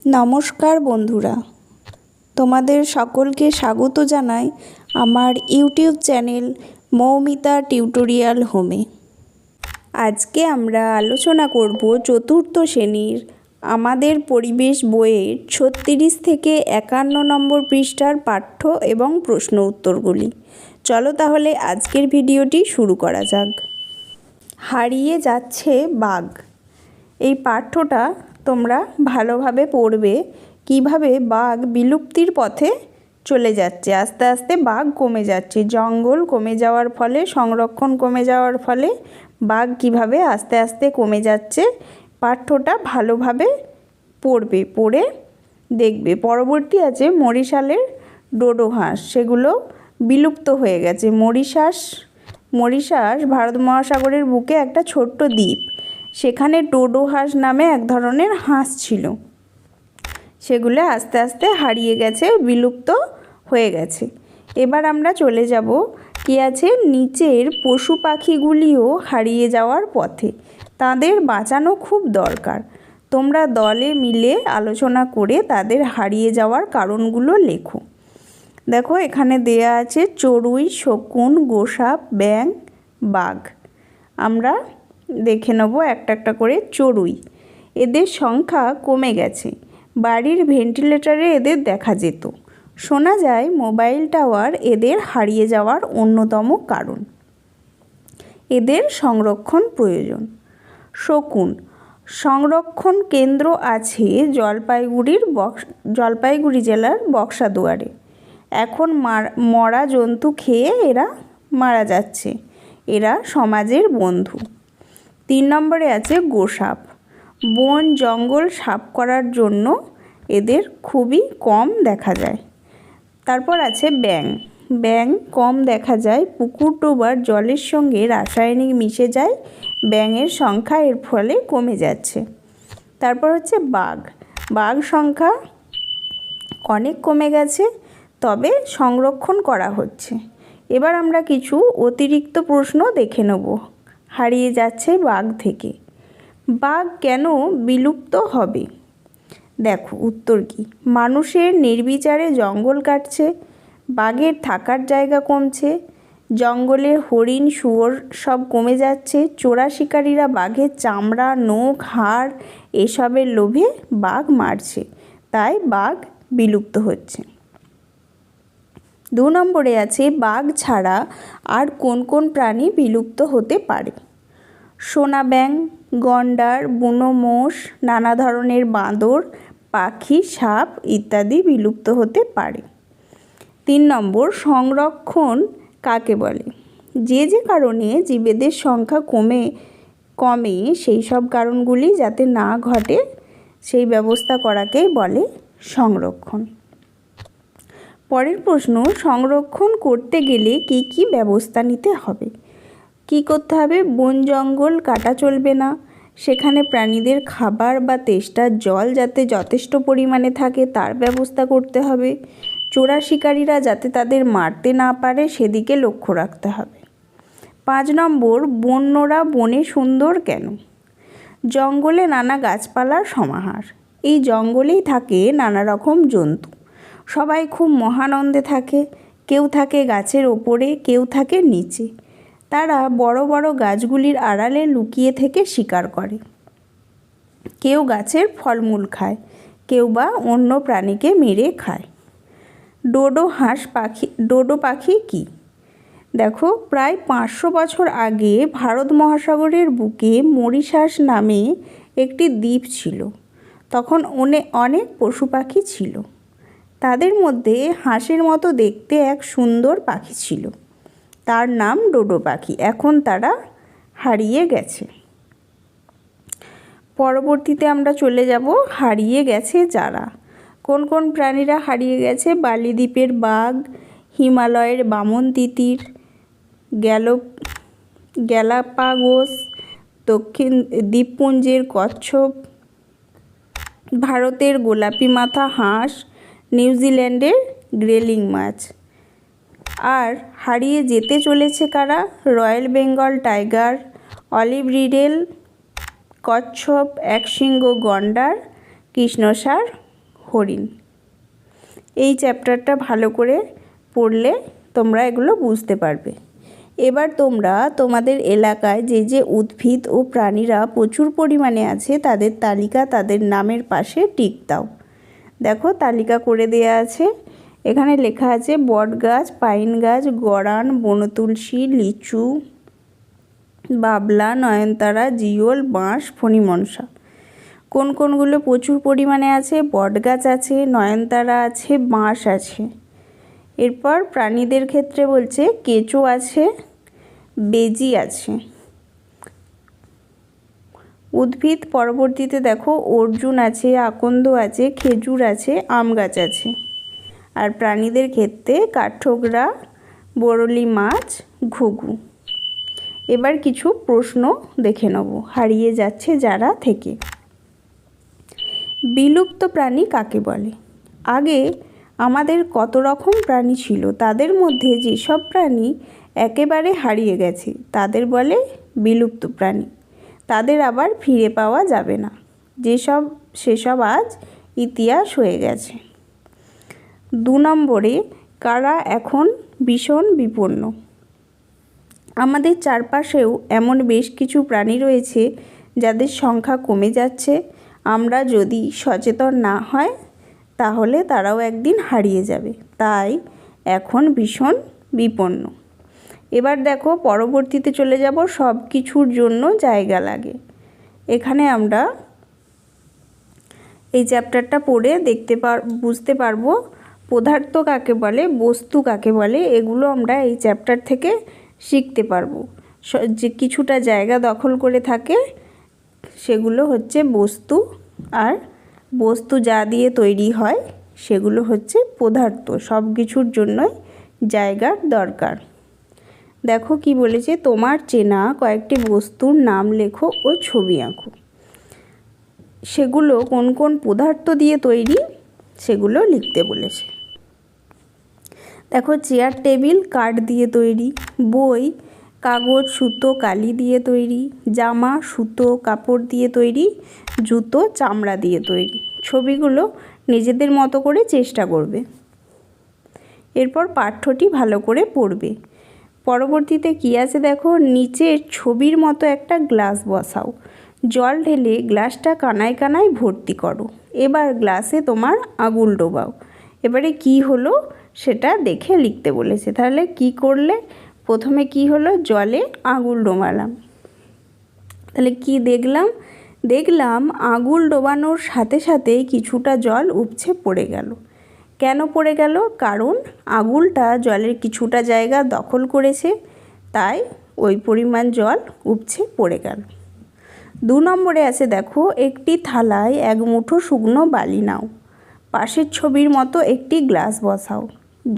নমস্কার বন্ধুরা, তোমাদের সকলকে স্বাগত জানাই আমার ইউটিউব চ্যানেল মৌমিতা টিউটোরিয়াল হোমে। আজকে আমরা আলোচনা করব চতুর্থ শ্রেণীর আমাদের পরিবেশ বইয়ের 36 থেকে 51 নম্বর পৃষ্ঠার পাঠ্য এবং প্রশ্ন উত্তরগুলি। চলো তাহলে আজকের ভিডিওটি শুরু করা যাক। হারিয়ে যাচ্ছে বাঘ। এই পাঠ্যটা তোমরা ভালোভাবে পড়বে, কিভাবে বাঘ বিলুপ্তির পথে চলে যাচ্ছে। আস্তে আস্তে বাঘ কমে যাচ্ছে, জঙ্গল কমে যাওয়ার ফলে, সংরক্ষণ কমে যাওয়ার ফলে বাঘ কিভাবে আস্তে আস্তে কমে যাচ্ছে পাঠ্যটা ভালোভাবে পড়বে, পড়ে দেখবে। পরবর্তী আছে মরিশালের ডোডো হাঁস, সেগুলো বিলুপ্ত হয়ে গেছে। মরিশাস ভারত মহাসাগরের বুকে একটা ছোট্ট দ্বীপ, সেখানে ডোডো হাঁস নামে এক ধরনের হাঁস ছিল, সেগুলো আস্তে আস্তে হারিয়ে গেছে, বিলুপ্ত হয়ে গেছে। এবার আমরা চলে যাব কি আছে, নিচের পশু পাখিগুলিও হারিয়ে যাওয়ার পথে, তাদের বাঁচানো খুব দরকার। তোমরা দলে মিলে আলোচনা করে তাদের হারিয়ে যাওয়ার কারণগুলো লেখো। দেখো এখানে দেয়া আছে চড়ুই, শকুন, গোসাপ, ব্যাঙ, বাঘ। আমরা দেখে নেব একটা একটা করে। চড়ুই, এদের সংখ্যা কমে গেছে, বাড়ির ভেন্টিলেটরে এদের দেখা যেত। শোনা যায় মোবাইল টাওয়ার এদের হারিয়ে যাওয়ার অন্যতম কারণ। এদের সংরক্ষণ প্রয়োজন। শকুন, সংরক্ষণ কেন্দ্র আছে জলপাইগুড়ি জেলার বক্সাদুয়ারে। এখন মরা জন্তু খেয়ে এরা মারা যাচ্ছে, এরা সমাজের বন্ধু। 3 নম্বরে আছে গোসাপ, বন জঙ্গল সাফ করার জন্য এদের খুবই কম দেখা যায়। তারপর আছে ব্যাঙ, ব্যাঙ কম দেখা যায়, পুকুর ডোবার জলের সঙ্গে রাসায়নিক মিশে যায়, ব্যাঙের সংখ্যা এর ফলে কমে যাচ্ছে। তারপর হচ্ছে বাঘ, বাঘ সংখ্যা অনেক কমে গেছে, তবে সংরক্ষণ করা হচ্ছে। এবার আমরা কিছু অতিরিক্ত প্রশ্ন দেখে নেব হারিয়ে যাচ্ছে বাঘ থেকে। বাঘ কেন বিলুপ্ত হবে? দেখো উত্তর কি, মানুষের নির্বিচারে জঙ্গল কাটছে, বাঘের থাকার জায়গা কমছে, জঙ্গলে হরিণ, শুয়োর সব কমে যাচ্ছে, চোরা শিকারীরা বাঘের চামড়া, নখ, হাড় এসবের লোভে বাঘ মারছে, তাই বাঘ বিলুপ্ত হচ্ছে। 2 নম্বরে আছে বাঘ ছাড়া আর কোন কোন প্রাণী বিলুপ্ত হতে পারে? সোনা ব্যাঙ, গন্ডার, বুনো মোষ, নানা ধরনের বাঁদর, পাখি, সাপ ইত্যাদি বিলুপ্ত হতে পারে। 3 নম্বর, সংরক্ষণ কাকে বলে? যে যে কারণে জীবেদের সংখ্যা কমে সেই সব কারণগুলি যাতে না ঘটে সেই ব্যবস্থা করাকেই বলে সংরক্ষণ। পরের প্রশ্ন, সংরক্ষণ করতে গেলে কি কি ব্যবস্থা নিতে হবে? কি করতে হবে? বন জঙ্গল কাটা চলবে না, সেখানে প্রাণীদের খাবার বা তেষ্টার জল যাতে যথেষ্ট পরিমাণে থাকে তার ব্যবস্থা করতে হবে। চোরা শিকারীরা যাতে তাদের মারতে না পারে সেদিকে লক্ষ্য রাখতে হবে। 5 নম্বর, বন্যরা বনে সুন্দর কেন? জঙ্গলে নানা গাছপালার সমাহার, এই জঙ্গলেই থাকে নানা রকম জন্তু, সবাই খুব মহানন্দে থাকে, কেউ থাকে গাছের ওপরে, কেউ থাকে নিচে। তারা বড় বড় গাছগুলির আড়ালে লুকিয়ে থেকে শিকার করে, কেউ গাছের ফলমূল খায়, কেউ বা অন্য প্রাণীকে মেরে খায়। ডোডো পাখি কি? দেখো প্রায় 500 বছর আগে ভারত মহাসাগরের বুকে মরিশাস নামে একটি দ্বীপ ছিল, তখন অনেক পশু পাখি ছিল, তাদের মধ্যে হাঁসের মতো দেখতে এক সুন্দর পাখি ছিল, তার নাম ডোডো পাখি। এখন তারা হারিয়ে গেছে। পরবর্তীতে আমরা চলে যাব হারিয়ে গেছে যারা। কোন কোন প্রাণীরা হারিয়ে গেছে? বালিদ্বীপের বাঘ, হিমালয়ের বামন তিতির, গ্যালাপাগোস দক্ষিণ দ্বীপপুঞ্জের কচ্ছপ, ভারতের গোলাপি মাথা হাঁস, নিউজিল্যান্ডের গ্রেলিং মাছ। আর হারিয়ে যেতে চলেছে কারা? Royal Bengal tiger, olive Riedel, কচ্ছপ, একশৃঙ্গ গন্ডার, কৃষ্ণসার হরিণ। এই চ্যাপ্টারটা ভালো করে পড়লে তোমরা এগুলো বুঝতে পারবে। এবার তোমরা তোমাদের এলাকায় যে যে উদ্ভিদ ও প্রাণীরা প্রচুর পরিমাণে আছে তাদের তালিকা তাদের নামের পাশে টিক দাও। দেখো তালিকা করে দেয়া আছে। এখানে লেখা আছে বট গাছ, পাইন গাছ, গরান, বনতুলসী, লিচু, বাবলা, নয়নতারা, জিওল, বাঁশ, ফণিমনসা। কোন কোনগুলো প্রচুর পরিমাণে আছে? বট গাছ আছে, নয়নতারা আছে, বাঁশ আছে। এরপর প্রাণীদের ক্ষেত্রে বলছে কেঁচো আছে, বেজি আছে। উদ্ভিদ পরবর্তীতে দেখো অর্জুন আছে, আকন্দ আছে, খেজুর আছে, আম গাছ আছে। আর প্রাণীদের ক্ষেত্রে কাঠঠোকরা, বরলি মাছ, ঘুঘু। এবার কিছু প্রশ্ন দেখে নেব হারিয়ে যাচ্ছে যারা থেকে। বিলুপ্ত প্রাণী কাকে বলে? আগে আমাদের কত রকম প্রাণী ছিল, তাদের মধ্যে যেসব প্রাণী একেবারে হারিয়ে গেছে তাদের বলে বিলুপ্ত প্রাণী। তাদের আবার ফিরে পাওয়া যাবে না, সেসব আজ ইতিহাস হয়ে গেছে। 2 নম্বরে কারা এখন ভীষণ বিপন্ন? আমাদের চারপাশেও এমন বেশ কিছু প্রাণী রয়েছে যাদের সংখ্যা কমে যাচ্ছে। আমরা যদি সচেতন না হয় তাহলে তারাও একদিন হারিয়ে যাবে, তাই এখন ভীষণ বিপন্ন। এবার দেখো পরবর্তীতে চলে যাব সব কিছুর জন্য জায়গা লাগে। এখানে আমরা এই চ্যাপ্টারটা পড়ে বুঝতে পারবো পদার্থ কাকে বলে, বস্তু কাকে বলে, এগুলো আমরা এই চ্যাপ্টার থেকে শিখতে পারবো। যে কিছুটা জায়গা দখল করে থাকে সেগুলো হচ্ছে বস্তু, আর বস্তু যা দিয়ে তৈরি হয় সেগুলো হচ্ছে পদার্থ। সব কিছুর জন্যই জায়গার দরকার। দেখো কি বলেছে, তোমার চেনা কয়েকটি বস্তুর নাম লেখো ও ছবি আঁকো। সেগুলো কোন কোন পদার্থ দিয়ে তৈরি সেগুলো লিখতে বলেছে। দেখো চেয়ার টেবিল কাঠ দিয়ে তৈরি, বই কাগজ সুতো কালি দিয়ে তৈরি, জামা সুতো কাপড় দিয়ে তৈরি, জুতো চামড়া দিয়ে তৈরি। ছবিগুলো নিজেদের মতো করে চেষ্টা করবে। এরপর পাঠ্যটি ভালো করে পড়বে। পরবর্তীতে কী আছে দেখো, নিচের ছবির মতো একটা গ্লাস বসাও, জল ঢেলে গ্লাসটা কানায় কানায় ভর্তি করো। এবার গ্লাসে তোমার আঙুল ডোবাও। এবারে কি হলো সেটা দেখে লিখতে বলেছে। তাহলে কি করলে? প্রথমে কি হলো, জলে আঙুল ডোবালাম। তাহলে কি দেখলাম আঙুল ডোবানোর সাথে সাথে কিছুটা জল উপচে পড়ে গেল। কেন পড়ে গেল? কারণ আঙুলটা জলের কিছুটা জায়গা দখল করেছে, তাই ওই পরিমাণ জল উপচে পড়ে গেল। 2 নম্বরে আছে দেখো, একটি থালায় 1 মুঠো শুকনো বালি নাও, পাশের ছবির মতো একটি গ্লাস বসাও,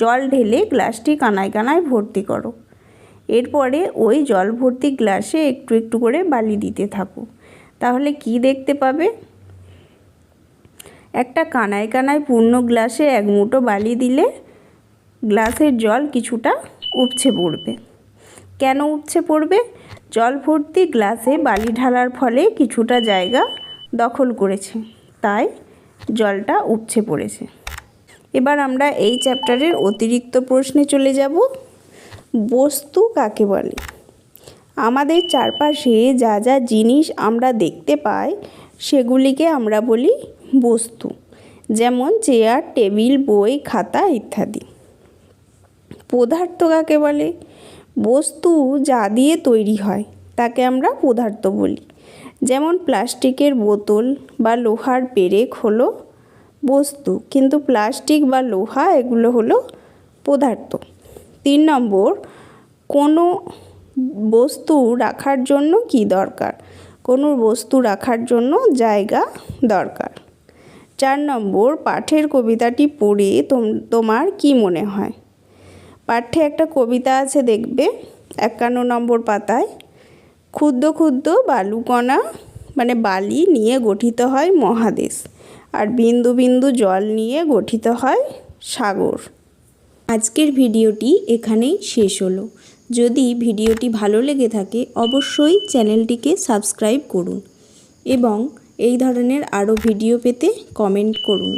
জল ঢেলে গ্লাসটি কানায় কানায় ভর্তি করো। এরপরে ওই জল ভর্তি গ্লাসে একটু একটু করে বালি দিতে থাকো। তাহলে কি দেখতে পাবে? একটা কানায় কানায় পূর্ণ গ্লাসে 1 মুঠো বালি দিলে গ্লাসের জল কিছুটা উপচে পড়বে। কেন উপচে পড়বে? জল ভর্তি গ্লাসে বালি ঢালার ফলে কিছুটা জায়গা দখল করেছে, তাই জলটা উপচে পড়েছে। এবার আমরা এই চ্যাপ্টারের অতিরিক্ত প্রশ্নে চলে যাব। বস্তু কাকে বলে? আমাদের চারপাশে যা যা জিনিস আমরা দেখতে পাই সেগুলিকে আমরা বলি বস্তু, যেমন চেয়ার টেবিল বই খাতা ইত্যাদি। পদার্থ কাকে বলে? বস্তু যা দিয়ে তৈরি হয় তাকে আমরা পদার্থ বলি। যেমন প্লাস্টিকের বোতল বা লোহার পেরেক হলো বস্তু, কিন্তু প্লাস্টিক বা লোহা এগুলো হলো পদার্থ। 3 নম্বর, কোনো বস্তু রাখার জন্য কি দরকার? কোনো বস্তু রাখার জন্য জায়গা দরকার। 4 নম্বর, পাঠের কবিতাটি পড়ে তোমার কি মনে হয়? পাঠ্যে একটা কবিতা আছে দেখবে 51 নম্বর পাতায়। ক্ষুদ্র ক্ষুদ্র বালুকণা মানে বালি নিয়ে গঠিত হয় মহাদেশ, আর বিন্দু বিন্দু জল নিয়ে গঠিত হয় সাগর। আজকের ভিডিওটি এখানেই শেষ হলো। যদি ভিডিওটি ভালো লেগে থাকে অবশ্যই চ্যানেলটিকে সাবস্ক্রাইব করুন এবং এই ধরনের আরও ভিডিও পেতে কমেন্ট করুন।